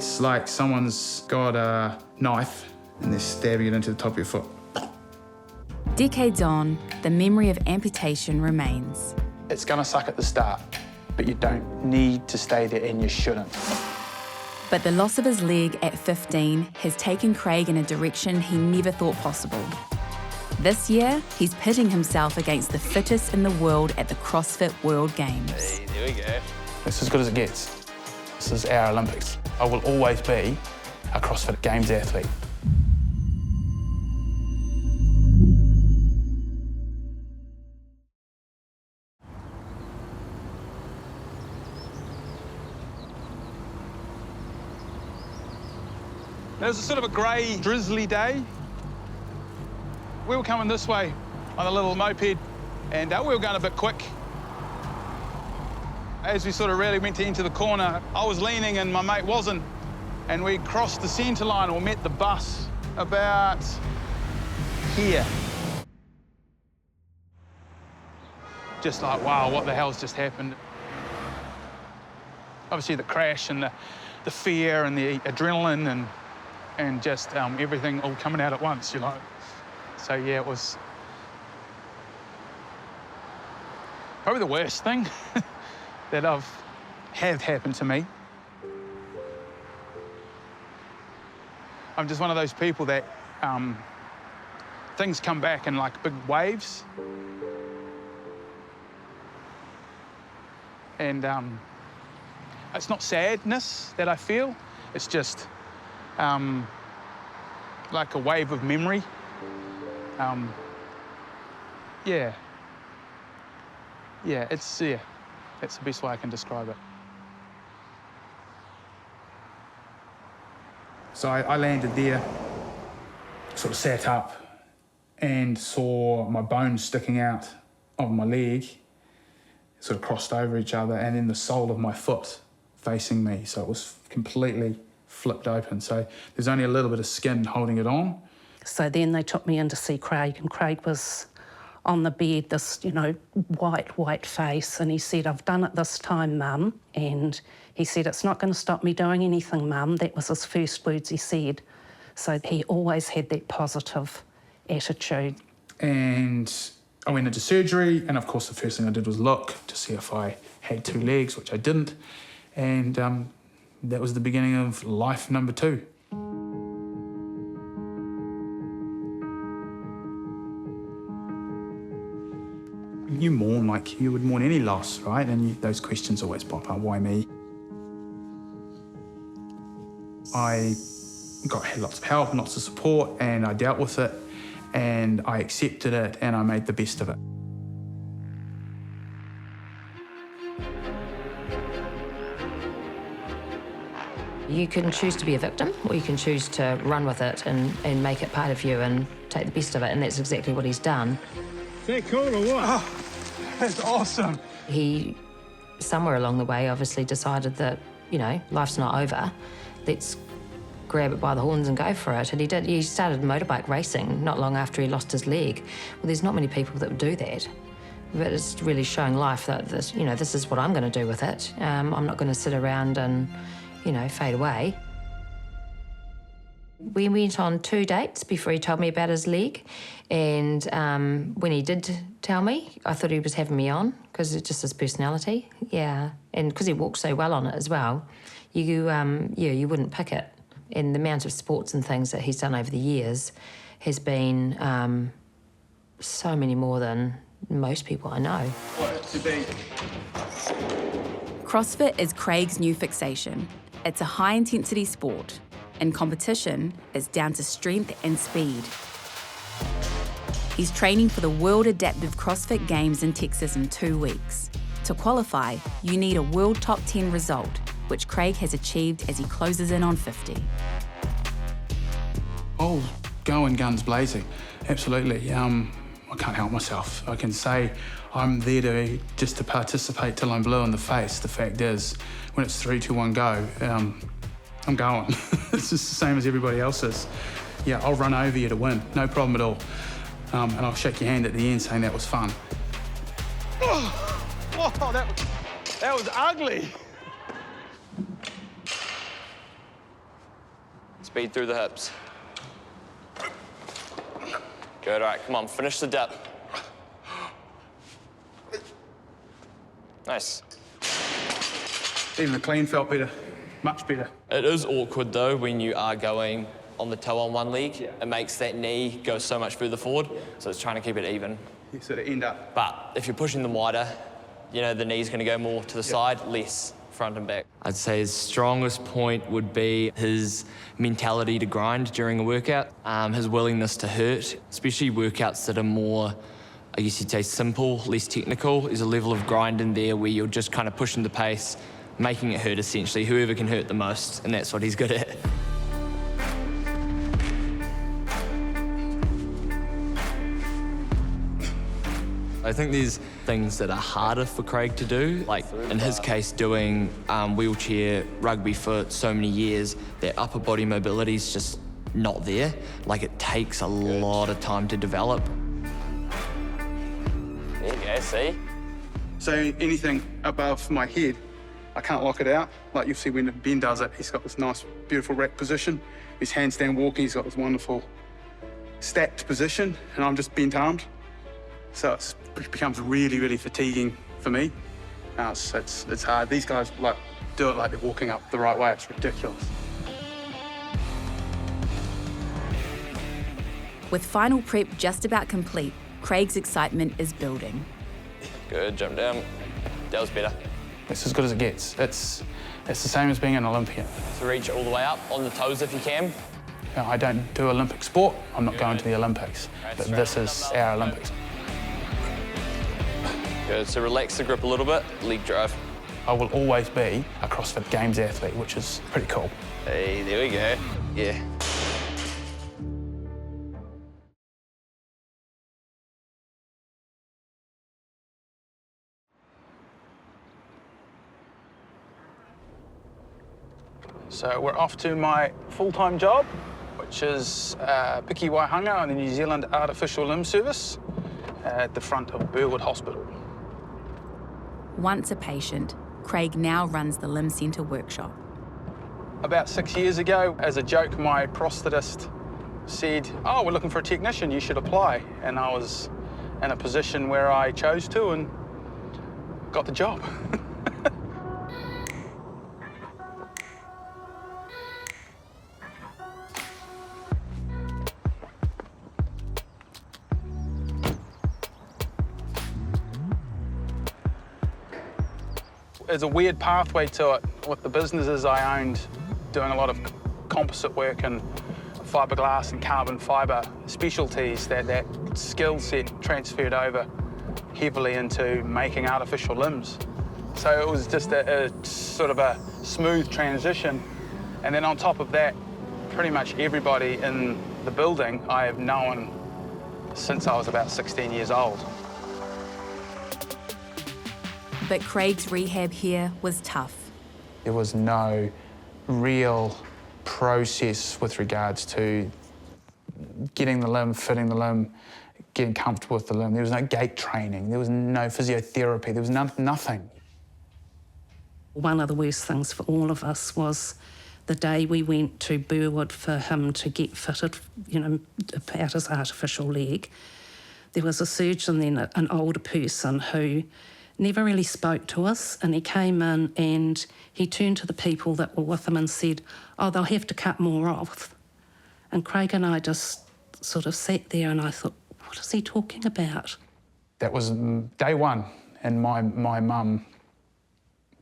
It's like someone's got a knife and they're stabbing it into the top of your foot. Decades on, the memory of amputation remains. It's gonna suck at the start, but you don't need to stay there and you shouldn't. But the loss of his leg at 15 has taken Craig in a direction he never thought possible. This year, he's pitting himself against the fittest in the world at the CrossFit World Games. Hey, there we go. It's as good as it gets. This is our Olympics. I will always be a CrossFit Games athlete. It was a sort of a grey, drizzly day. We were coming this way on a little moped, and we were going a bit quick. As we sort of really went into the corner, I was leaning and my mate wasn't, and we crossed the centre line or met the bus about here. Just like, wow, what the hell's just happened? Obviously the crash and the fear and the adrenaline and just everything all coming out at once, you know. So yeah, it was probably the worst thing that have happened to me. I'm just one of those people that things come back in like big waves. And it's not sadness that I feel, it's just like a wave of memory. That's the best way I can describe it. So I landed there, sort of sat up and saw my bones sticking out of my leg, sort of crossed over each other, and then the sole of my foot facing me. So it was completely flipped open. So there's only a little bit of skin holding it on. So then they took me in to see Craig, and Craig was on the bed, this, you know, white face, and he said, "I've done it this time, Mum." And he said, "It's not going to stop me doing anything, Mum." That was his first words he said. So he always had that positive attitude. And I went into surgery, and of course the first thing I did was look to see if I had two legs, which I didn't. And that was the beginning of life number 2. You mourn like you would mourn any loss, right? And those questions always pop up, why me? I had lots of help, lots of support, and I dealt with it, and I accepted it, and I made the best of it. You can choose to be a victim, or you can choose to run with it and make it part of you and take the best of it, and that's exactly what he's done. Is that cool or what? Oh, that's awesome. He, somewhere along the way, obviously decided that, you know, life's not over. Let's grab it by the horns and go for it. And he did. He started motorbike racing not long after he lost his leg. Well, there's not many people that would do that. But it's really showing life that this, you know, this is what I'm going to do with it. I'm not going to sit around and, you know, fade away. We went on 2 dates before he told me about his leg, and when he did tell me, I thought he was having me on because it's just his personality. Yeah, and because he walks so well on it as well, you wouldn't pick it. And the amount of sports and things that he's done over the years has been so many more than most people I know. CrossFit is Craig's new fixation. It's a high-intensity sport, and competition is down to strength and speed. He's training for the World Adaptive CrossFit Games in Texas in 2 weeks. To qualify, you need a World Top 10 result, which Craig has achieved as he closes in on 50. Oh, going guns blazing, absolutely. I can't help myself. I can say I'm there to participate till I'm blue in the face. The fact is, when it's 3, 2, 1, go, I'm going. It's just the same as everybody else's. Yeah, I'll run over you to win, no problem at all. And I'll shake your hand at the end saying that was fun. Oh, that was ugly. Speed through the hips. Good, all right, come on, finish the dip. Nice. Even the clean felt better, much better. It is awkward though when you are going on the toe on one leg. It makes that knee go so much further forward, so it's trying to keep it even. You sort of end up. But if you're pushing them wider, you know, the knee's gonna go more to the side, less front and back. I'd say his strongest point would be his mentality to grind during a workout, his willingness to hurt, especially workouts that are more, I guess you'd say, simple, less technical. There's a level of grind in there where you're just kind of pushing the pace, making it hurt essentially, whoever can hurt the most, and that's what he's good at. I think there's things that are harder for Craig to do, like in his case doing wheelchair, rugby for so many years, that upper body mobility is just not there. Like it takes a lot of time to develop. There you go, see? So anything above my head, I can't lock it out. Like you'll see when Ben does it, he's got this nice, beautiful rack position. His handstand walking, he's got this wonderful stacked position, and I'm just bent armed. So it becomes really, really fatiguing for me. It's hard. These guys like do it like they're walking up the right way. It's ridiculous. With final prep just about complete, Craig's excitement is building. Good, jump down. That was better. It's as good as it gets. It's the same as being an Olympian. So reach all the way up, on the toes if you can. I don't do Olympic sport. I'm not going to the Olympics, but this is our Olympics. Good, so relax the grip a little bit, leg drive. I will always be a CrossFit Games athlete, which is pretty cool. Hey, there we go. Yeah. So we're off to my full-time job, which is Piki Waihanga on the New Zealand Artificial Limb Service at the front of Burwood Hospital. Once a patient, Craig now runs the Limb Centre workshop. About 6 years ago, as a joke, my prosthetist said, "Oh, we're looking for a technician, you should apply." And I was in a position where I chose to and got the job. There's a weird pathway to it. With the businesses I owned, doing a lot of composite work and fiberglass and carbon fiber specialties, that skill set transferred over heavily into making artificial limbs. So it was just a sort of a smooth transition. And then on top of that, pretty much everybody in the building I have known since I was about 16 years old. But Craig's rehab here was tough. There was no real process with regards to getting the limb, fitting the limb, getting comfortable with the limb. There was no gait training. There was no physiotherapy. There was nothing. One of the worst things for all of us was the day we went to Burwood for him to get fitted, you know, about his artificial leg. There was a surgeon then, an older person, who never really spoke to us, and he came in and he turned to the people that were with him and said, "Oh, they'll have to cut more off." And Craig and I just sort of sat there and I thought, what is he talking about? That was day one, and my mum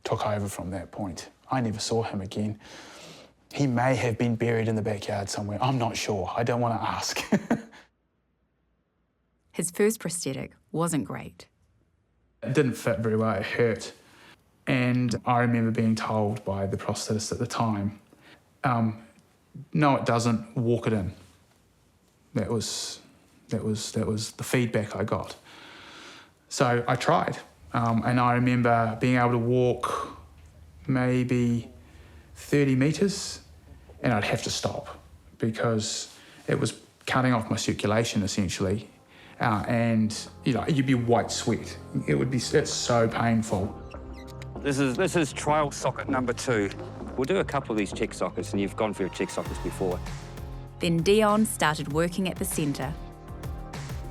took over from that point. I never saw him again. He may have been buried in the backyard somewhere. I'm not sure. I don't want to ask. His first prosthetic wasn't great. It didn't fit very well, it hurt. And I remember being told by the prosthetist at the time, no, it doesn't, walk it in. That was the feedback I got. So I tried, and I remember being able to walk maybe 30 metres, and I'd have to stop because it was cutting off my circulation essentially. And you know, you'd be white sweat. It's so painful. This is trial socket number 2. We'll do a couple of these check sockets, and you've gone through check sockets before. Then Dion started working at the centre.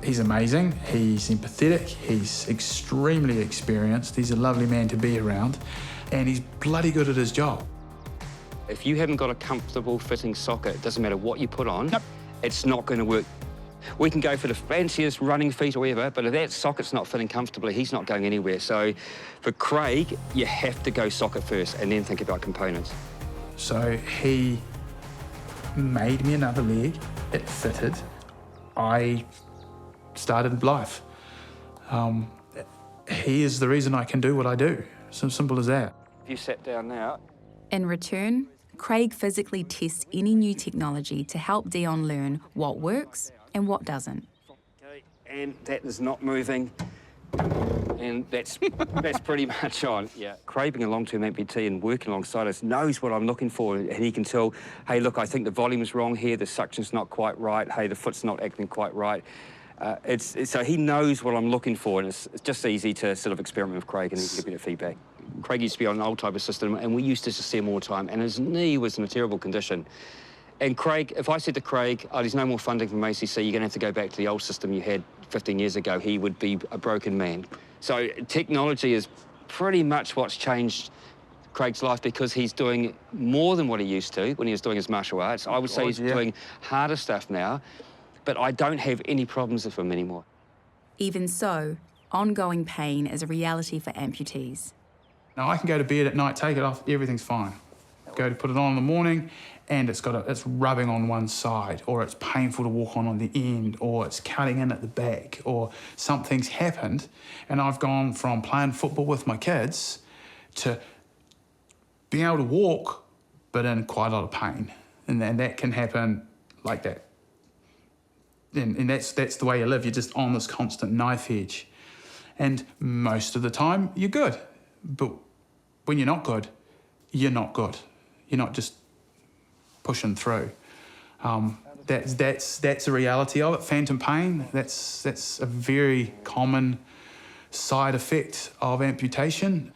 He's amazing, he's empathetic, he's extremely experienced, he's a lovely man to be around, and he's bloody good at his job. If you haven't got a comfortable fitting socket, it doesn't matter what you put on, it's not going to work. We can go for the fanciest running feet or whatever, but if that socket's not fitting comfortably, he's not going anywhere. So for Craig, you have to go socket first and then think about components. So he made me another leg, it fitted, I started life. He is the reason I can do what I do, so simple as that. If you sat down now... In return, Craig physically tests any new technology to help Dion learn what works and what doesn't. Okay, and that is not moving, and that's pretty much on. Yeah. Craig, being a long-term amputee and working alongside us, knows what I'm looking for, and he can tell, hey, look, I think the volume's wrong here, the suction's not quite right, hey, the foot's not acting quite right. So he knows what I'm looking for, and it's just easy to sort of experiment with Craig and he can give me the feedback. Craig used to be on an old type of system, and we used to just see him all the time, and his knee was in a terrible condition. And Craig, if I said to Craig, oh, there's no more funding from ACC, you're going to have to go back to the old system you had 15 years ago, he would be a broken man. So technology is pretty much what's changed Craig's life, because he's doing more than what he used to when he was doing his martial arts. I would say he's doing harder stuff now, but I don't have any problems with him anymore. Even so, ongoing pain is a reality for amputees. Now I can go to bed at night, take it off, everything's fine. Go to put it on in the morning, and it's rubbing on one side, or it's painful to walk on the end, or it's cutting in at the back, or something's happened, and I've gone from playing football with my kids to being able to walk, but in quite a lot of pain, and that can happen like that. And that's the way you live. You're just on this constant knife edge, and most of the time you're good, but when you're not good, you're not good. You're not just pushing through. That's the reality of it. Phantom pain. That's a very common side effect of amputation,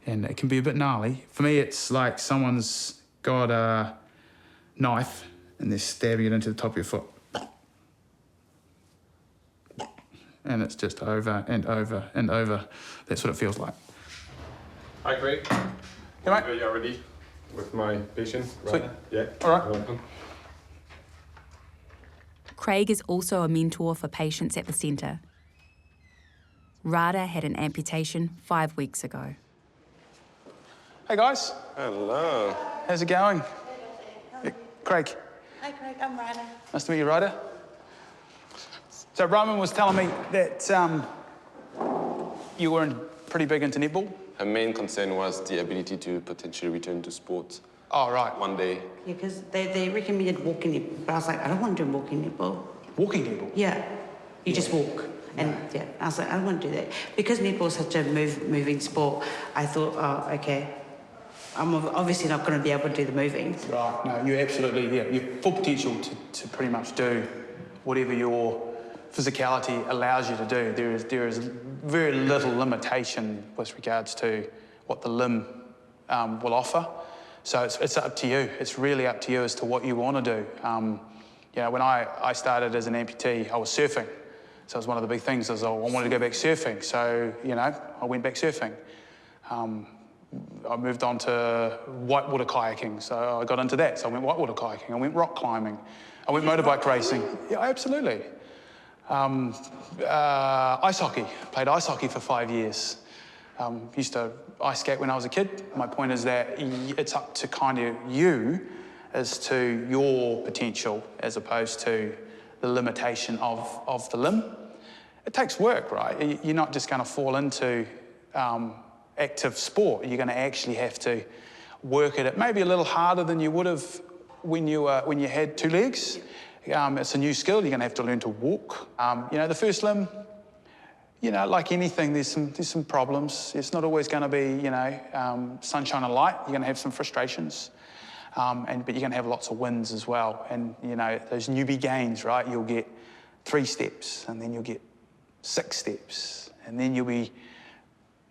and it can be a bit gnarly. For me, it's like someone's got a knife and they're stabbing it into the top of your foot, and it's just over and over and over. That's what it feels like. Hi, Craig. Hey, mate. Are you ready with my patient? Sweet. Yeah. All right. Welcome. Craig is also a mentor for patients at the centre. Rada had an amputation 5 weeks ago. Hey, guys. Hello. How's it going? Craig. Hi, Craig. I'm Rada. Nice to meet you, Rada. So Roman was telling me that you were pretty big into netball. Her main concern was the ability to potentially return to sport. Oh, right. One day. Yeah, because they recommended walking netball, but I was like, I don't want to do walking netball. Walking netball? Yeah. You just walk. And yeah, I was like, I don't want to do that. Because netball is such a moving sport, I thought, oh, okay, I'm obviously not going to be able to do the moving. Right. No, you absolutely, yeah, you have full potential to pretty much do whatever your physicality allows you to do. There is very little limitation with regards to what the limb will offer. So it's up to you. It's really up to you as to what you want to do. You know, when I started as an amputee, I was surfing. So it was one of the big things, I wanted to go back surfing. So, you know, I went back surfing. I moved on to whitewater kayaking, so I got into that. So I went whitewater kayaking, I went rock climbing, I went motorbike racing. Yeah, absolutely. Ice hockey, played ice hockey for 5 years. Used to ice skate when I was a kid. My point is that it's up to kind of you as to your potential as opposed to the limitation of the limb. It takes work, right? You're not just going to fall into active sport. You're going to actually have to work at it maybe a little harder than you would have when you had two legs. It's a new skill. You're going to have to learn to walk. You know, the first limb, you know, like anything, there's some problems. It's not always going to be, you know, sunshine and light. You're going to have some frustrations, but you're going to have lots of wins as well. And, you know, those newbie gains, right? You'll get 3 steps, and then you'll get 6 steps, and then you'll be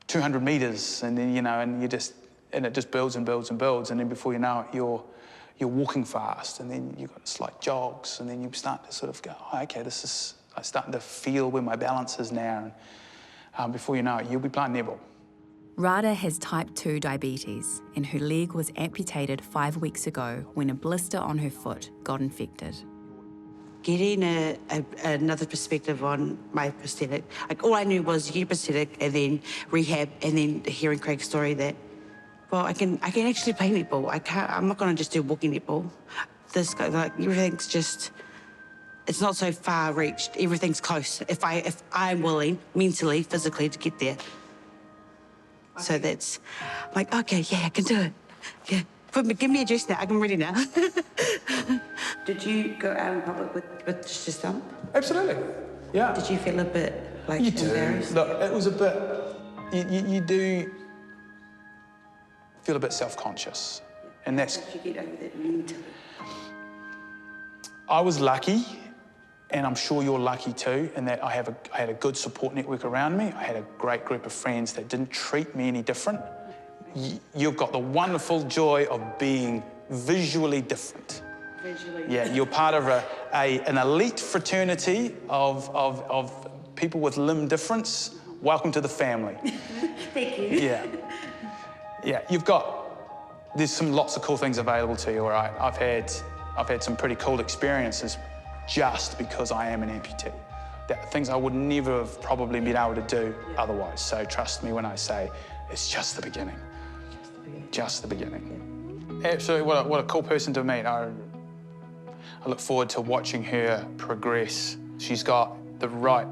200 metres, and then, you know, and it just builds and builds and builds, and then before you know it, you're walking fast, and then you've got slight jogs, and then you start to sort of go, oh, okay, I'm starting to feel where my balance is now, and before you know it, you'll be playing netball. Rada has type 2 diabetes, and her leg was amputated 5 weeks ago when a blister on her foot got infected. Getting another perspective on my prosthetic, like all I knew was you get a prosthetic and then rehab, and then hearing Craig's story that, well, I can actually play netball. I'm not going to just do walking netball. This guy, like, everything's just, it's not so far reached. Everything's close. If I'm willing, mentally, physically, to get there. So that's, I'm like, okay, yeah, I can do it. Yeah, give me a dress now. I'm ready now. Did you go out in public with just a stump? Absolutely, yeah. Did you feel a bit like you embarrassed? Do. Look, it was a bit. You do feel a bit self-conscious, and that's. How did you get over that mentally? I was lucky, and I'm sure you're lucky too, in that I had a good support network around me. I had a great group of friends that didn't treat me any different. You've got the wonderful joy of being visually different. Visually. Yeah, you're part of an elite fraternity of people with limb difference. Welcome to the family. Thank you. Yeah. Yeah, there's lots of cool things available to you, all right? I've had some pretty cool experiences just because I am an amputee. Things I would never have probably been able to do otherwise. So trust me when I say it's just the beginning. Just the beginning. Absolutely, what a cool person to meet. I look forward to watching her progress. She's got the right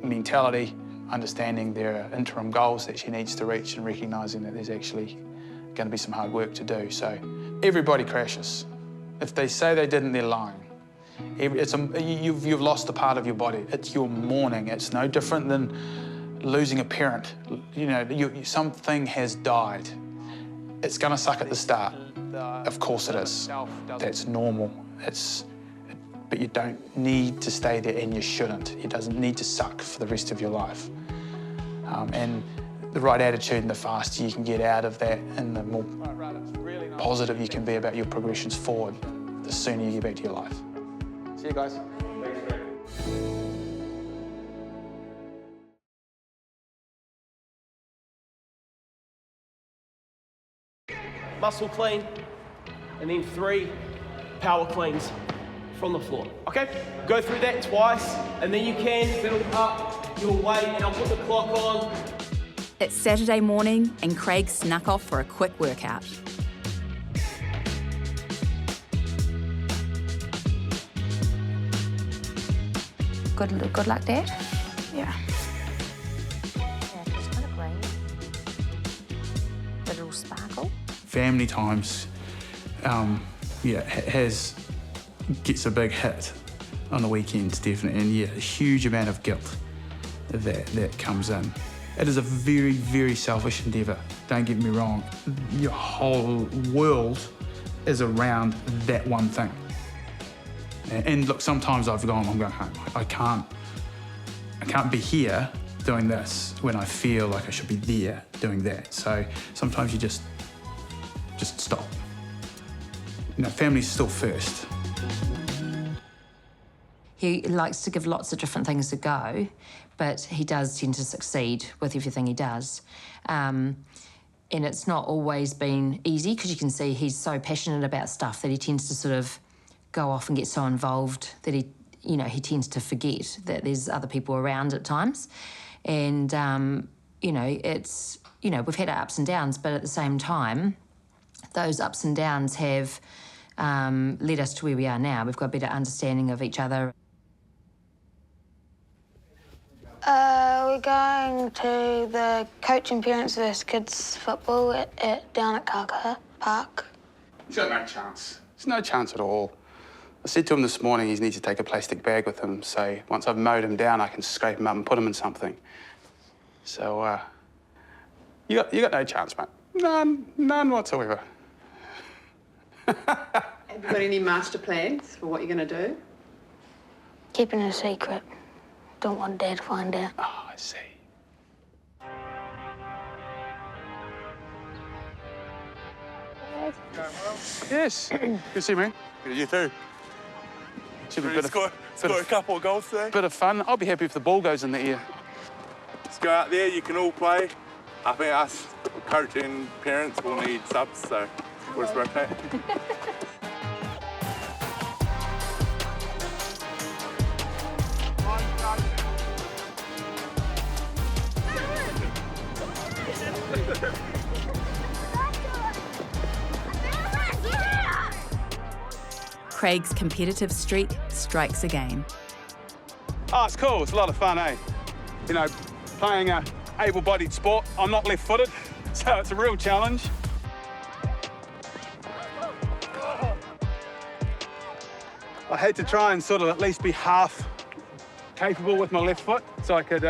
mentality, understanding there are interim goals that she needs to reach, and recognising that there's actually going to be some hard work to do. So everybody crashes. If they say they didn't, they're lying. You've lost a part of your body. It's your mourning. It's no different than losing a parent. You know, something has died. It's going to suck at the start. Of course it is. That's normal. But you don't need to stay there, and you shouldn't. It doesn't need to suck for the rest of your life. And the right attitude, and the faster you can get out of that, and the more positive you can be about your progressions forward, the sooner you get back to your life. See you guys. Muscle clean, and then 3 power cleans from the floor, okay? Go through that twice, and then you can build up your weight, and I'll put the clock on. It's Saturday morning, and Craig snuck off for a quick workout. Good luck, Dad. Yeah. It's kind of green. The little sparkle. Family times, gets a big hit on the weekends, definitely, and a huge amount of guilt that comes in. It is a very, very selfish endeavour, don't get me wrong. Your whole world is around that one thing. And look, sometimes I'm going home. I can't be here doing this when I feel like I should be there doing that. So sometimes you just stop. You know, family's still first. He likes to give lots of different things a go, but he does tend to succeed with everything he does. And it's not always been easy, because you can see he's so passionate about stuff that he tends to sort of go off and get so involved that he tends to forget that there's other people around at times. And, we've had our ups and downs, but at the same time, those ups and downs have led us to where we are now. We've got a better understanding of each other. We're going to the coaching parents versus kids football down at Kaka Park. He's got no chance. There's no chance at all. I said to him this morning he needs to take a plastic bag with him, so once I've mowed him down, I can scrape him up and put him in something. So, you got no chance, mate. None whatsoever. Have you got any master plans for what you're going to do? Keeping it a secret. Don't want Dad to find out. Oh, I see. Yes. Good to see you, man. You too. Should be a Ready bit to of, score a couple of goals today. bit of fun. I'll be happy if the ball goes in the air. Let's go out there, you can all play. I think us coaching parents will need subs, so we'll just rotate. Craig's competitive streak strikes again. Oh, it's cool. It's a lot of fun, eh? You know, playing a able-bodied sport. I'm not left-footed, so it's a real challenge. I had to try and sort of at least be half capable with my left foot so I could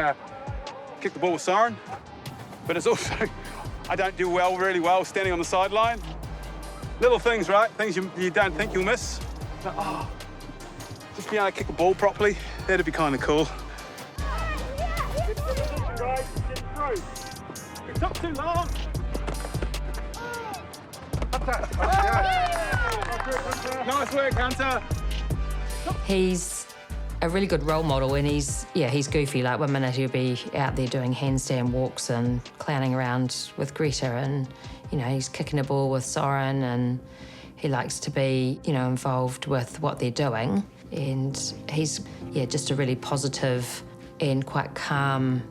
kick the ball with siren. But it's also, I don't do really well standing on the sideline. Little things, right? Things you don't think you'll miss. But, just being able to kick the ball properly, that'd be kind of cool. It took too long. Nice work, Hunter. He's a really good role model, and he's goofy. Like, one minute he'll be out there doing handstand walks and clowning around with Greta, and he's kicking a ball with Soren, and he likes to be involved with what they're doing. And he's just a really positive and quite calm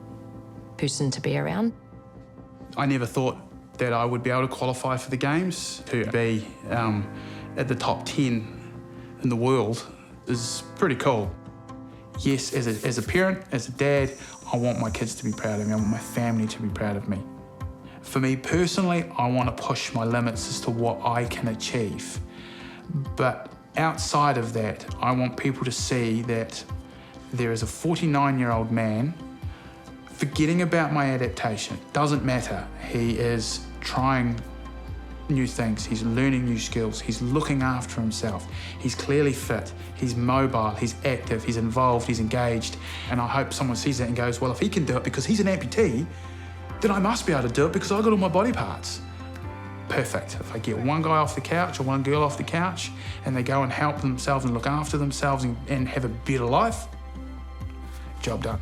person to be around. I never thought that I would be able to qualify for the games. To be at the top 10 in the world is pretty cool. Yes, as a parent, as a dad, I want my kids to be proud of me. I want my family to be proud of me. For me personally, I want to push my limits as to what I can achieve. But outside of that, I want people to see that there is a 49-year-old man forgetting about my adaptation. It doesn't matter. He is trying new things. He's learning new skills. He's looking after himself. He's clearly fit. He's mobile. He's active. He's involved. He's engaged. And I hope someone sees that and goes, well, if he can do it because he's an amputee, then I must be able to do it because I've got all my body parts. Perfect. If I get one guy off the couch or one girl off the couch and they go and help themselves and look after themselves and have a better life, job done.